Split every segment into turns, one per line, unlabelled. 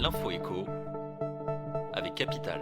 L'info écho avec Capital.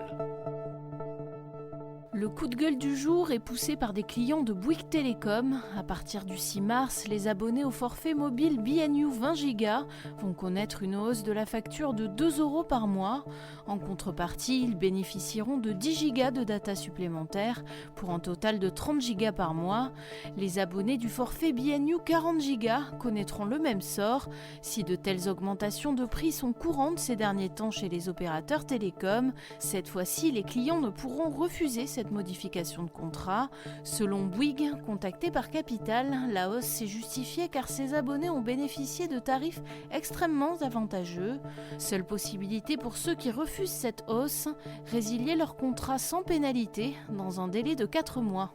Le coup de gueule du jour est poussé par des clients de Bouygues Telecom. À partir du 6 mars, les abonnés au forfait mobile BNU 20 Go vont connaître une hausse de la facture de 2 € par mois. En contrepartie, ils bénéficieront de 10 Go de data supplémentaires pour un total de 30 Go par mois. Les abonnés du forfait BNU 40 Go connaîtront le même sort. Si de telles augmentations de prix sont courantes ces derniers temps chez les opérateurs télécoms, cette fois-ci, les clients ne pourront refuser cette modification de contrat. Selon Bouygues, contacté par Capital, la hausse s'est justifiée car ses abonnés ont bénéficié de tarifs extrêmement avantageux. Seule possibilité pour ceux qui refusent cette hausse, résilier leur contrat sans pénalité dans un délai de 4 mois.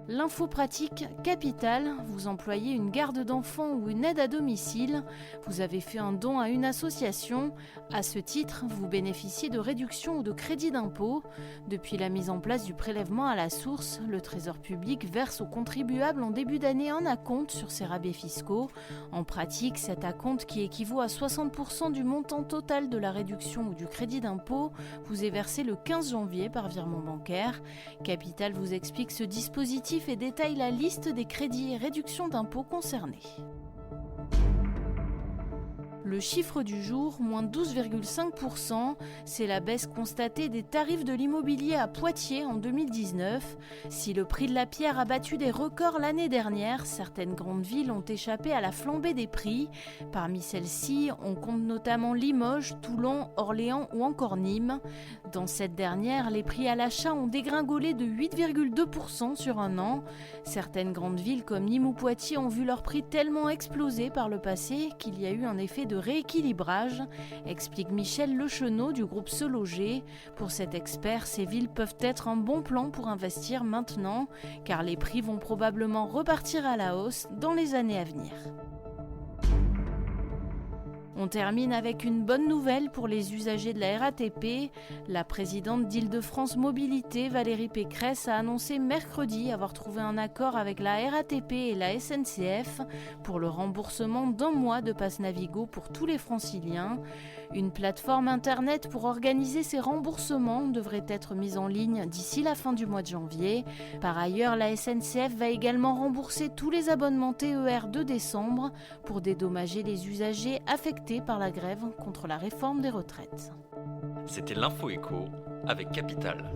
L'info pratique Capital, vous employez une garde d'enfants ou une aide à domicile, vous avez fait un don à une association, à ce titre, vous bénéficiez de réductions ou de crédits d'impôt. Depuis la mise en place du prélèvement à la source, le Trésor public verse aux contribuables en début d'année un acompte sur ses rabais fiscaux. En pratique, cet acompte qui équivaut à 60% du montant total de la réduction ou du crédit d'impôt vous est versé le 15 janvier par virement bancaire. Capital vous explique ce dispositif et détaille la liste des crédits et réductions d'impôts concernés. Le chiffre du jour, moins 12,5%, c'est la baisse constatée des tarifs de l'immobilier à Poitiers en 2019. Si le prix de la pierre a battu des records l'année dernière, certaines grandes villes ont échappé à la flambée des prix. Parmi celles-ci, on compte notamment Limoges, Toulon, Orléans ou encore Nîmes. Dans cette dernière, les prix à l'achat ont dégringolé de 8,2% sur un an. Certaines grandes villes comme Nîmes ou Poitiers ont vu leur prix tellement exploser par le passé qu'il y a eu un effet de rééquilibrage, explique Michel Lechenot du groupe Se Loger. Pour cet expert, ces villes peuvent être un bon plan pour investir maintenant, car les prix vont probablement repartir à la hausse dans les années à venir. On termine avec une bonne nouvelle pour les usagers de la RATP. La présidente d'Île-de-France Mobilité, Valérie Pécresse, a annoncé mercredi avoir trouvé un accord avec la RATP et la SNCF pour le remboursement d'1 mois de pass Navigo pour tous les franciliens. Une plateforme internet pour organiser ces remboursements devrait être mise en ligne d'ici la fin du mois de janvier. Par ailleurs, la SNCF va également rembourser tous les abonnements TER de décembre pour dédommager les usagers affectés par la grève contre la réforme des retraites.
C'était l'info écho avec Capital.